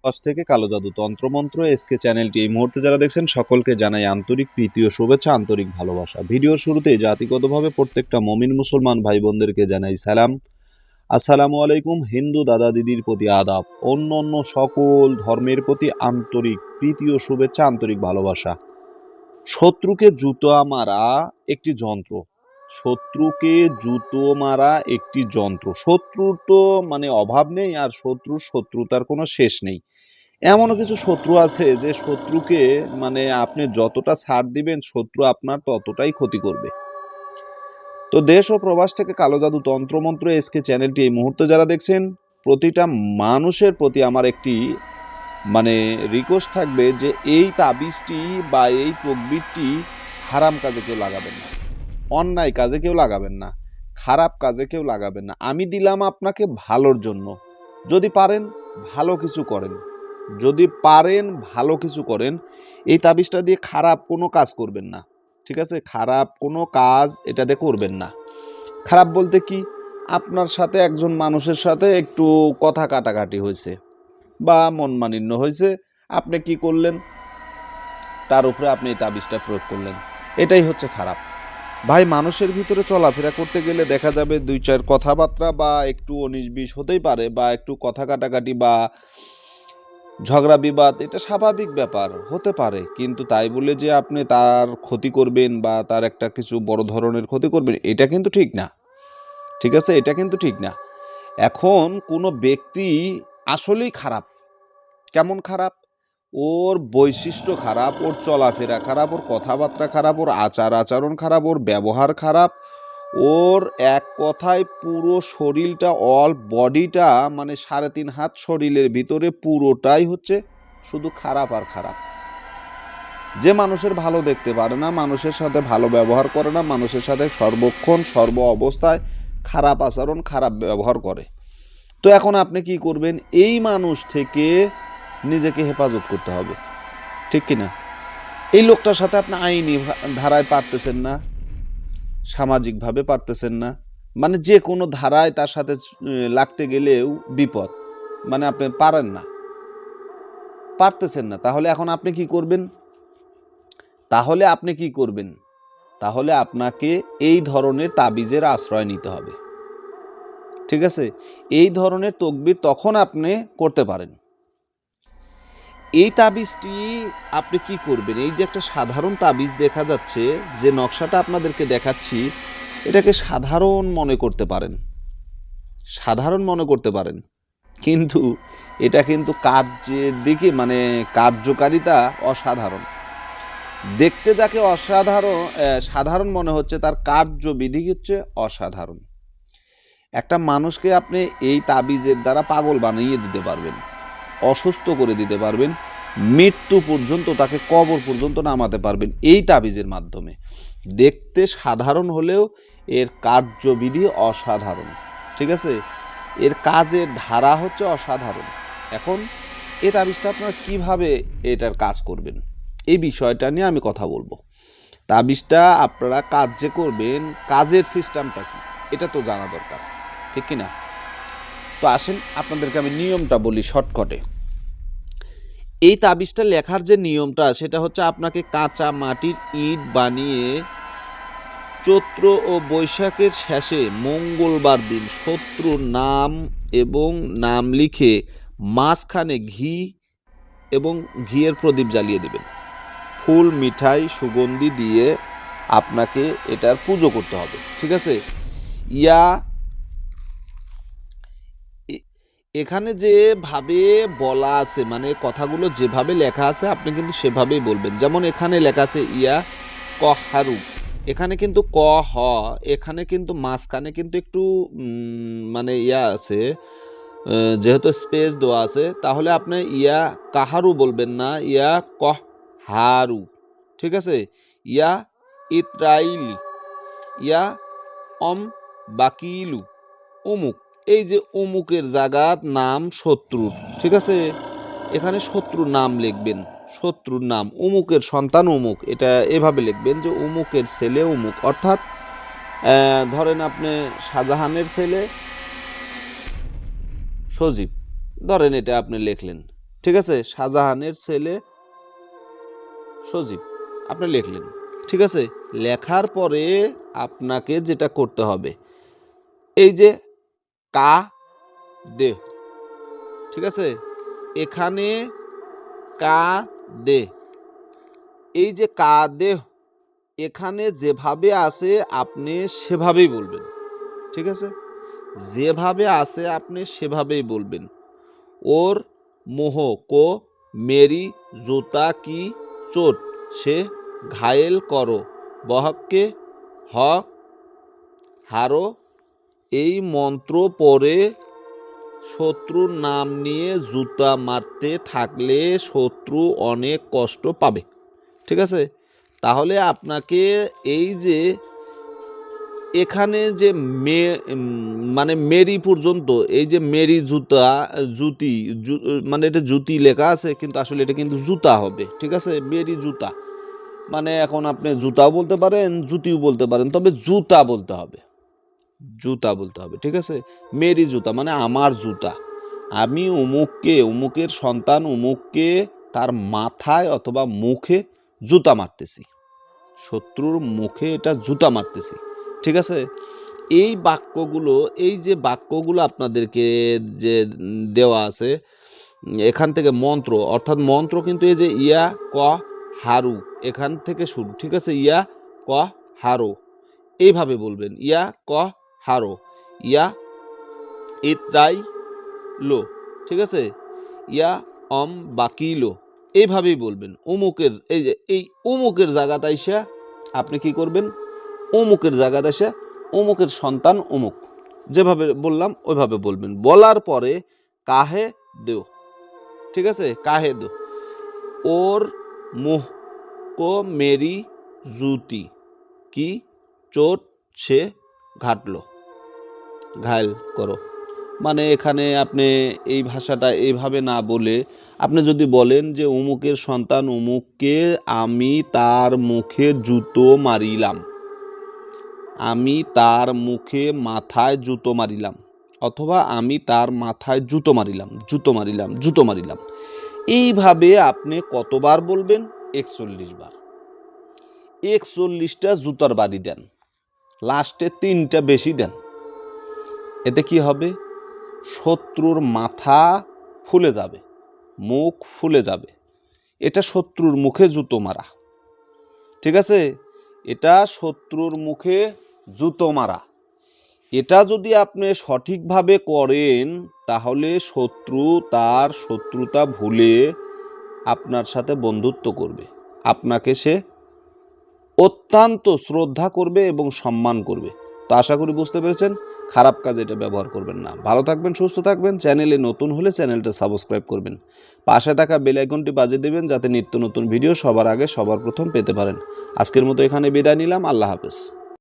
পাশ থেকে কালো জাদু তন্ত্রমন্ত্র এসকে চ্যানেলটি এই মুহূর্তে যারা দেখছেন সকলকে জানাই আন্তরিক প্রীতি ও শুভেচ্ছা, আন্তরিক ভালোবাসা। ভিডিওর শুরুতে জাতিগতভাবে প্রত্যেকটা মমিন মুসলমান ভাই বোনদেরকে জানাই সালাম, আসসালামু আলাইকুম। হিন্দু দাদা দিদির প্রতি আদাব, অন্য অন্য সকল ধর্মের প্রতি আন্তরিক প্রীতি ও শুভেচ্ছা, আন্তরিক ভালোবাসা। শত্রুকে জুতো মারা একটি যন্ত্র, শত্রুকে জুতো মারা একটি যন্ত্র। শত্রুর তো অভাব নেই, আর শত্রুতার কোনো শেষ নেই। এমনও কিছু শত্রু আছে যে শত্রুকে আপনি যতটা ছাড় দিবেন শত্রু আপনার ততটাই ক্ষতি করবে। তো দেশ ও প্রবাস থেকে কালো জাদু তন্ত্রমন্ত্র এসকে চ্যানেলটি এই মুহূর্তে যারা দেখছেন, প্রতিটা মানুষের প্রতি আমার একটি রিকোয়েস্ট থাকবে যে এই তাবিজটি বা এই তকবিরটি হারাম কাজে কেউ লাগাবেন না, অন্যায় কাজে কেউ লাগাবেন না, খারাপ কাজে কেউ লাগাবেন না। আমি দিলাম আপনাকে ভালোর জন্য। যদি পারেন ভালো কিছু করেন, যদি পারেন ভালো কিছু করেন। এই তাবিজটা দিয়ে খারাপ কোনো কাজ করবেন না, ঠিক আছে? খারাপ কোনো কাজ এটাতে করবেন না। খারাপ বলতে কি, আপনার সাথে একজন মানুষের সাথে একটু কথা কাটাকাটি হয়েছে বা মনমালিন্য হয়েছে, আপনি কি করলেন, তার উপরে আপনি এই তাবিজটা প্রয়োগ করলেন, এটাই হচ্ছে খারাপ। ভাই, মানুষের ভিতরে চলাফেরা করতে গেলে দেখা যাবে দুই চার কথাবার্তা বা একটু 19-20 হতেই পারে, বা একটু কথা কাটাকাটি বা ঝগড়া বিবাদ, এটা স্বাভাবিক ব্যাপার হতে পারে। কিন্তু তাই বলে যে আপনি তার ক্ষতি করবেন বা তার একটা কিছু বড় ধরনের ক্ষতি করবেন, এটা কিন্তু ঠিক না, ঠিক আছে? এটা কিন্তু ঠিক না। এখন কোনো ব্যক্তি আসলেই খারাপ, কেমন খারাপ? ওর বৈশিষ্ট্য খারাপ, ওর চলাফেরা খারাপ, ওর কথাবার্তা খারাপ, ওর আচার আচরণ খারাপ, ওর ব্যবহার খারাপ, ওর এক কথায় পুরো শরীরটা, অল বডিটা 3.5 হাত শরীরের ভিতরে পুরোটাই হচ্ছে শুধু খারাপ আর খারাপ। যে মানুষের ভালো দেখতে পারে না, মানুষের সাথে ভালো ব্যবহার করে না, মানুষের সাথে সর্বক্ষণ সর্ব অবস্থায় খারাপ আচরণ, খারাপ ব্যবহার করে। তো এখন আপনি কি করবেন? এই মানুষ থেকে নিজেকে হেফাজত করতে হবে, ঠিক কিনা? এই লোকটার সাথে আপনি আইনি ধারায় পারতেছেন না, সামাজিকভাবে পারতেছেন না, যে কোনো ধারায় তার সাথে লাগতে গেলেও বিপদ, আপনি পারেন না, পারতেছেন না। তাহলে এখন আপনি কি করবেন? তাহলে আপনাকে এই ধরনের তাবিজের আশ্রয় নিতে হবে, ঠিক আছে? এই ধরনের তকবির তখন আপনি করতে পারেন। এই তাবিজটি আপনি কি করবেন? এই যে একটা সাধারণ তাবিজ দেখা যাচ্ছে, যে নকশাটা আপনাদেরকে দেখাচ্ছি, এটাকে সাধারণ মনে করতে পারেন, কিন্তু এটা কিন্তু কার্যের দিকে কার্যকারিতা অসাধারণ। দেখতে যাকে সাধারণ মনে হচ্ছে, তার কার্যবিধি হচ্ছে অসাধারণ। একটা মানুষকে আপনি এই তাবিজের দ্বারা পাগল বানিয়ে দিতে পারবেন, অসুস্থ করে দিতে পারবেন, মৃত্যু পর্যন্ত, তাকে কবর পর্যন্ত নামাতে পারবেন এই তাবিজের মাধ্যমে। দেখতে সাধারণ হলেও এর কার্যবিধি অসাধারণ, ঠিক আছে? এর কাজের ধারা হচ্ছে অসাধারণ। এখন এই তাবিজটা আপনারা কিভাবে এটার কাজ করবেন, এই বিষয়টা নিয়ে আমি কথা বলবো। তাবিজটা আপনারা কাজ যে করবেন, কাজের সিস্টেমটা কি, এটা তো জানা দরকার, ঠিক কিনা? তো আসেন আপনাদেরকে আমি নিয়মটা বলি শর্টকাটে। এই তাবিজটা লেখার যে নিয়মটা, সেটা হচ্ছে আপনাকে কাঁচা মাটির ইট বানিয়ে চৈত্র ও বৈশাখের শেষে মঙ্গলবার দিন শত্রুর নাম এবং নাম লিখে মাঝখানে ঘি এবং ঘিয়ের প্রদীপ জ্বালিয়ে দেবেন। ফুল, মিঠাই, সুগন্ধি দিয়ে আপনাকে এটার পুজো করতে হবে, ঠিক আছে? এখানে যেভাবে বলা আছে, কথাগুলো যেভাবে লেখা আছে, আপনি কিন্তু সেভাবেই বলবেন। যেমন এখানে লেখা আছে ইয়া কহারু, এখানে কিন্তু ক হ, এখানে কিন্তু মাঝখানে কিন্তু একটু ইয়া আছে, যেহেতু স্পেস দেওয়া আছে, তাহলে আপনি ইয়া কাহারু বলবেন না, ইয়া কহারু, ঠিক আছে? ইয়া ইত্রাইলি, ইয়া বাকিলু, অমুক। এই যে অমুকের জায়গার নাম শত্রুর, ঠিক আছে? এখানে শত্রুর নাম লিখবেন, শত্রুর নাম, অমুকের সন্তান অমুক, এটা এভাবে লিখবেন যে অমুকের ছেলে অমুক। অর্থাৎ ধরেন আপনি শাহজাহানের ছেলে সজীব, ধরেন এটা আপনি লিখলেন, ঠিক আছে, শাহজাহানের ছেলে সজীব আপনি লিখলেন। ঠিক আছে, লেখার পরে আপনাকে যেটা করতে হবে, এই যে কা দে, ঠিক আছে, এখানে কা দে, এই যে কা দে এখানে যেভাবে আছে আপনি সেভাবেই বলবেন। ঠিক আছে, যেভাবে আছে আপনি সেভাবেই বলবেন। ওর মোহ কো মেরি জুতা কি চোট সে ঘায়েল করো বহকে হ হারো। এই মন্ত্র পড়ে শত্রুর নাম নিয়ে জুতা মারতে থাকলে শত্রু অনেক কষ্ট পাবে। ঠিক আছে, তাহলে আপনাকে এই যে এখানে যে মানে মেরি পর্যন্ত, এই যে মেরি জুতা জুতি মানে এটা জুতি লেখা আছে কিন্তু আসলে এটা কিন্তু জুতা হবে। ঠিক আছে, মেরি জুতা মানে এখন আপনি জুতাও বলতে পারেন জুতিও বলতে পারেন, তবে জুতা বলতে হবে, জুতা বলতে হবে। ঠিক আছে, মেরি জুতা মানে আমার জুতা, আমি অমুককে, অমুকের সন্তান অমুককে তার মাথায় অথবা মুখে জুতা মারতেছি, শত্রুর মুখে এটা জুতা মারতেছি। ঠিক আছে, এই বাক্যগুলো, এই যে বাক্যগুলো আপনাদেরকে যে দেওয়া আছে এখান থেকে মন্ত্র, অর্থাৎ মন্ত্র কিন্তু এই যে ইয়া ক হারু এখান থেকে শুরু। ঠিক আছে, ইয়া ক হারো এইভাবে বলবেন, ইয়া ক হারো, ইয়া ইত্রাই লো। ঠিক আছে, ইয়া বাকিলো এইভাবেই বলবেন। অমুকের এই যে এই অমুকের জায়গাতে আইসা আপনি কি করবেন, অমুকের জায়গাতে এসে অমুকের সন্তান অমুক, যেভাবে বললাম ওইভাবে বলবেন। বলার পরে কাহে দেও। ঠিক আছে, কাহে দো ওর মুহ কো মেরি জুতি কি চোট সে ঘাটলো ঘায়ল করো। মানে এখানে আপনি এই ভাষাটা এইভাবে না বলে আপনি যদি বলেন যে অমুকের সন্তান অমুককে আমি তার মুখে জুতো মারিলাম, আমি তার মুখে মাথায় জুতো মারিলাম, অথবা আমি তার মাথায় জুতো মারিলাম, জুতো মারিলাম, জুতো মারিলাম, এইভাবে আপনি কতবার বলবেন? 41 বার। 41টা জুতার বাড়ি দেন, লাস্টে 3টা বেশি দেন। এতে কি হবে? শত্রুর মাথা ফুলে যাবে, মুখ ফুলে যাবে। এটা শত্রুর মুখে জুতো মারা। ঠিক আছে, এটা শত্রুর মুখে জুতো মারা। এটা যদি আপনি সঠিকভাবে করেন তাহলে শত্রু তার শত্রুতা ভুলে আপনার সাথে বন্ধুত্ব করবে, আপনাকে সে অত্যন্ত শ্রদ্ধা করবে এবং সম্মান করবে। তো আশা করি বুঝতে পেরেছেন, খারাপ কাজে এটা ব্যবহার করবেন না। ভালো থাকবেন, সুস্থ থাকবেন। চ্যানেলে নতুন হলে চ্যানেলটা সাবস্ক্রাইব করবেন, পাশে থাকা বেল আইকনটি বাজিয়ে দেবেন যাতে নিত্য নতুন ভিডিও সবার আগে সবার প্রথম পেতে পারেন। আজকের মতো এখানে বিদায় নিলাম, আল্লাহ হাফেজ।